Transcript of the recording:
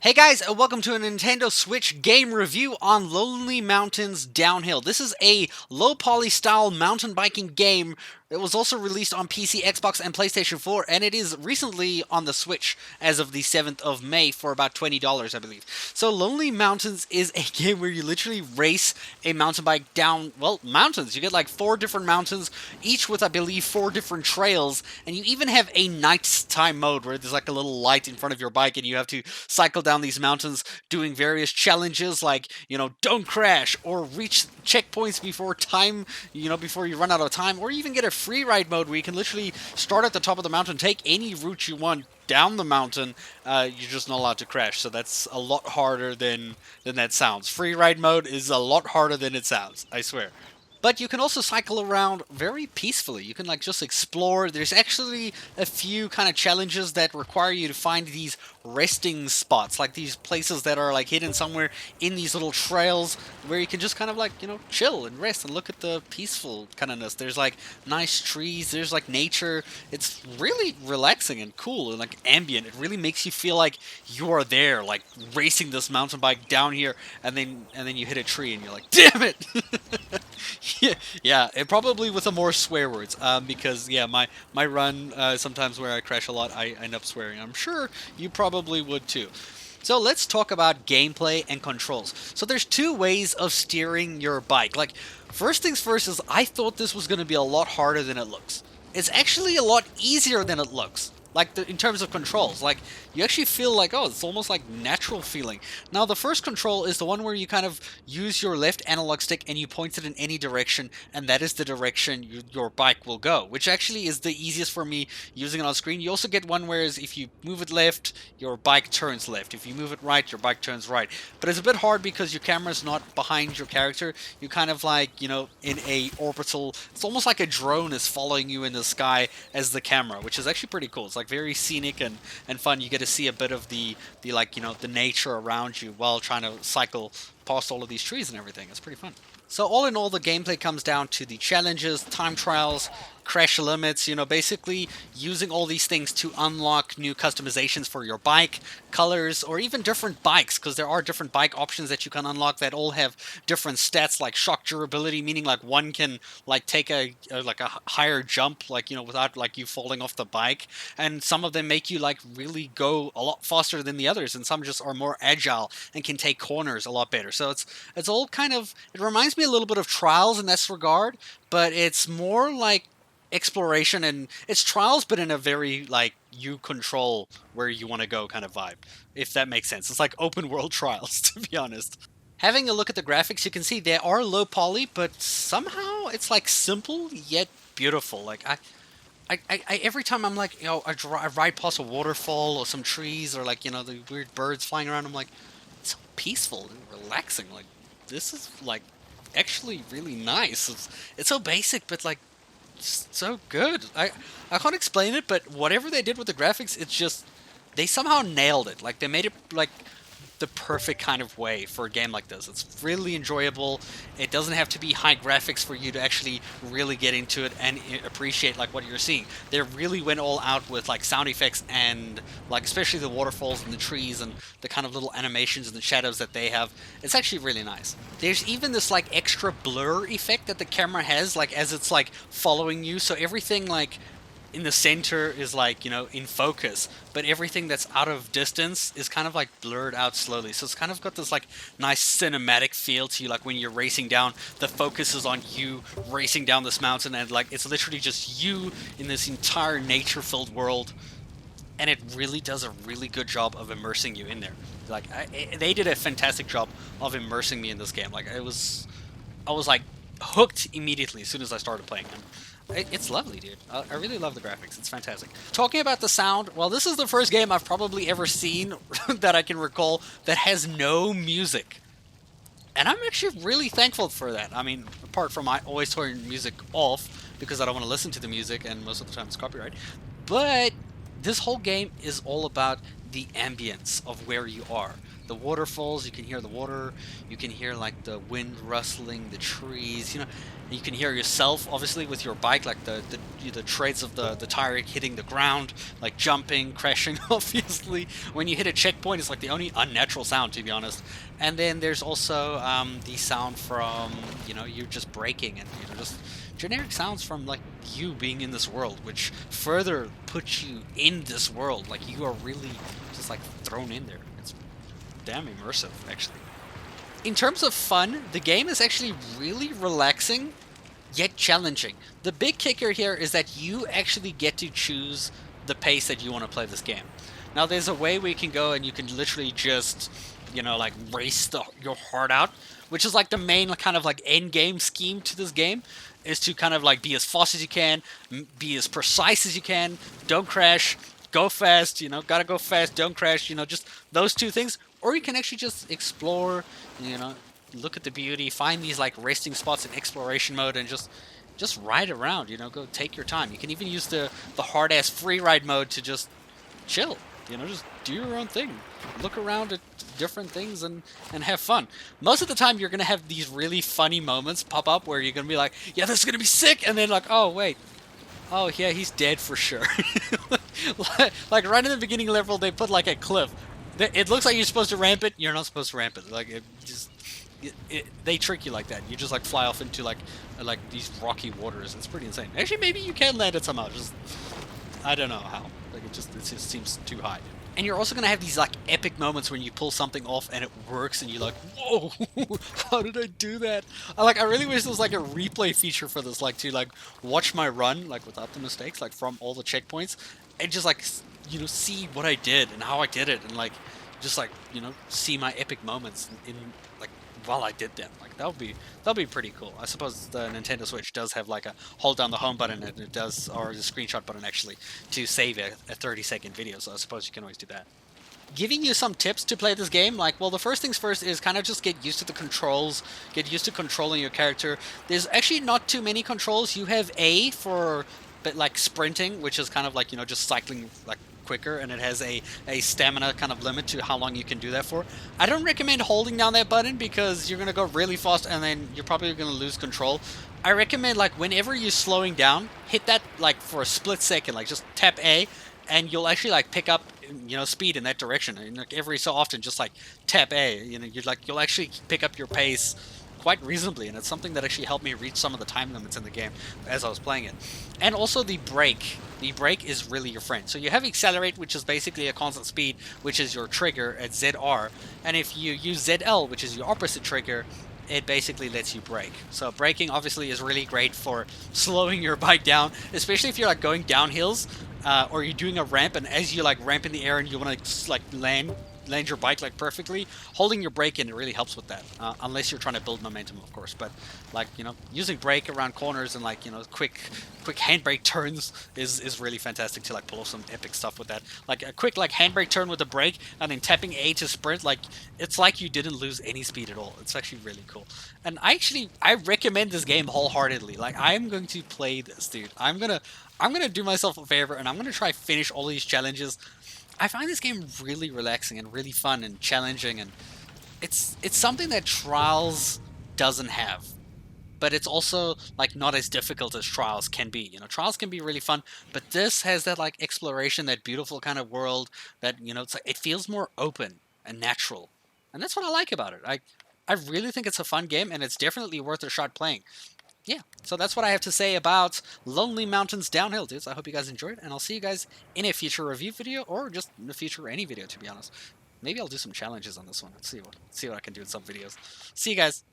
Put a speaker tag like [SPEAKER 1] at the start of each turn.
[SPEAKER 1] Hey guys, and welcome to a Nintendo Switch game review on Lonely Mountains Downhill. This is a low poly style mountain biking game. It was also released on PC, Xbox, and PlayStation 4, and it is recently on the Switch as of the 7th of May for about $20, I believe. So, Lonely Mountains is a game where you literally race a mountain bike down, well, mountains. You get like 4 different mountains, each with, I believe, 4 different trails, and you even have a nighttime mode where there's like a little light in front of your bike, and you have to cycle down these mountains doing various challenges like, don't crash or reach checkpoints before time, before you run out of time, or even get a free ride mode where you can literally start at the top of the mountain, take any route you want down the mountain. You're just not allowed to crash, so that's a lot harder than that sounds. Free ride mode is a lot harder than it sounds, I swear. But you can also cycle around very peacefully. You can like just explore. There's actually a few kind of challenges that require you to find these resting spots, like these places that are like hidden somewhere in these little trails where you can just kind of like, chill and rest and look at the peaceful kindness. There's like nice trees, there's like nature. It's really relaxing and cool and like ambient. It really makes you feel like you are there, like racing this mountain bike down here, and then you hit a tree and you're like, damn it. Yeah, and probably with some more swear words, because yeah, my run sometimes where I crash a lot, I end up swearing. I'm sure you probably would too. So let's talk about gameplay and controls. So there's two ways of steering your bike. Like, first things first is I thought this was going to be a lot harder than it looks. It's actually a lot easier than it looks. Like in terms of controls, like you actually feel like, oh, it's almost like natural feeling. Now the first control is the one where you kind of use your left analog stick and you point it in any direction, and that is the direction your bike will go, which actually is the easiest for me using it on screen. You also get one where if you move it left, your bike turns left. If you move it right, your bike turns right. But it's a bit hard because your camera's not behind your character. You kind of like, in a orbital, it's almost like a drone is following you in the sky as the camera, which is actually pretty cool. It's like very scenic and fun. You get to see a bit of the like, the nature around you while trying to cycle past all of these trees and everything. It's pretty fun. So all in all, the gameplay comes down to the challenges, time trials, crash limits, basically using all these things to unlock new customizations for your bike, colors, or even different bikes, because there are different bike options that you can unlock that all have different stats, like shock durability, meaning like one can like take a higher jump, like, without like you falling off the bike, and some of them make you like really go a lot faster than the others, and some just are more agile and can take corners a lot better. So it's all kind of, it reminds me a little bit of Trials in this regard, but it's more like exploration, and it's Trials but in a very like you control where you want to go kind of vibe, if that makes sense. It's like open world Trials, to be honest. Having a look at the graphics, you can see they are low poly, but somehow it's like simple yet beautiful. Like I every time I'm like, I ride past a waterfall or some trees or like, the weird birds flying around, I'm like, it's so peaceful and relaxing. Like, this is like actually really nice. It's so basic, but like so good. I can't explain it, but whatever they did with the graphics, it's just they somehow nailed it. Like they made it like the perfect kind of way for a game like this. It's really enjoyable. It doesn't have to be high graphics for you to actually really get into it and appreciate like what you're seeing. They really went all out with like sound effects and like especially the waterfalls and the trees and the kind of little animations and the shadows that they have. It's actually really nice. There's even this like extra blur effect that the camera has, like as it's like following you, so everything like in the center is like, in focus, but everything that's out of distance is kind of like blurred out slowly. So it's kind of got this like nice cinematic feel to you, like when you're racing down, the focus is on you racing down this mountain, and like it's literally just you in this entire nature-filled world, and it really does a really good job of immersing you in there. Like they did a fantastic job of immersing me in this game. Like I was like hooked immediately as soon as I started playing him. It's lovely, dude. I really love the graphics. It's fantastic. Talking about the sound, well, this is the first game I've probably ever seen that I can recall that has no music. And I'm actually really thankful for that. I mean, apart from I always turn music off because I don't want to listen to the music, and most of the time it's copyright. But this whole game is all about the ambience of where you are. The waterfalls, you can hear the water, you can hear like the wind rustling, the trees, you can hear yourself obviously with your bike, like the treads of the tire hitting the ground, like jumping, crashing obviously. When you hit a checkpoint, it's like the only unnatural sound, to be honest. And then there's also the sound from, you're just braking, and just generic sounds from like you being in this world, which further puts you in this world. Like you are really just like thrown in there. It's damn immersive, actually. In terms of fun, the game is actually really relaxing, yet challenging. The big kicker here is that you actually get to choose the pace that you want to play this game. Now, there's a way where you can go and you can literally just, like race your heart out, which is like the main kind of like end game scheme to this game, is to kind of like be as fast as you can, be as precise as you can, don't crash, go fast, gotta go fast, don't crash, just those two things. Or you can actually just explore, look at the beauty, find these like resting spots in exploration mode, and just ride around, go take your time. You can even use the hard ass free ride mode to just chill, just do your own thing, look around at different things and have fun. Most of the time you're gonna have these really funny moments pop up where you're gonna be like, yeah, this is gonna be sick, and then like, oh wait, oh yeah, he's dead for sure. Like right in the beginning level, they put like a cliff. It looks like you're supposed to ramp it. You're not supposed to ramp it. Like they trick you like that. You just like fly off into like these rocky waters. It's pretty insane. Actually, maybe you can land it somehow. Just I don't know how. Like it just seems too high. And you're also gonna have these like epic moments when you pull something off and it works, and you're like, whoa, how did I do that? I really wish there was like a replay feature for this, like to like watch my run like without the mistakes, like from all the checkpoints, and just like see what I did and how I did it, and like just like see my epic moments in like while I did them. Like that'll be pretty cool. I suppose the Nintendo Switch does have like a hold down the home button, and it does, or the screenshot button actually, to save a 30-second video. So I suppose you can always do that. Giving you some tips to play this game, like, well, the first things first is kind of just get used to the controls, get used to controlling your character. There's actually not too many controls. You have A for like sprinting, which is kind of like just cycling like quicker, and it has a stamina kind of limit to how long you can do that for. I don't recommend holding down that button because you're gonna go really fast and then you're probably gonna lose control. I recommend like whenever you're slowing down, hit that like for a split second, like just tap A, and you'll actually like pick up speed in that direction. And like every so often, just like tap A, you'll actually pick up your pace quite reasonably, and it's something that actually helped me reach some of the time limits in the game as I was playing it. And also the brake. The brake is really your friend. So you have accelerate, which is basically a constant speed, which is your trigger at ZR, and if you use ZL, which is your opposite trigger, it basically lets you brake. So braking obviously is really great for slowing your bike down, especially if you're like going down hills, or you're doing a ramp, and as you like ramp in the air and you want to like land your bike like perfectly, holding your brake in, it really helps with that, unless you're trying to build momentum, of course. But like using brake around corners and like quick handbrake turns is really fantastic to like pull off some epic stuff with that. Like a quick like handbrake turn with the brake and then tapping A to sprint, like it's like you didn't lose any speed at all. It's actually really cool, and I recommend this game wholeheartedly. Like I'm going to play this, dude. I'm gonna do myself a favor and I'm gonna try finish all these challenges. I find this game really relaxing and really fun and challenging, and it's something that Trials doesn't have. But it's also like not as difficult as Trials can be. Trials can be really fun, but this has that like exploration, that beautiful kind of world that it's like it feels more open and natural, and that's what I like about it. I really think it's a fun game, and it's definitely worth a shot playing. Yeah, so that's what I have to say about Lonely Mountains Downhill, dudes. I hope you guys enjoyed, and I'll see you guys in a future review video, or just in the future any video, to be honest. Maybe I'll do some challenges on this one. Let's see what I can do in some videos. See you guys.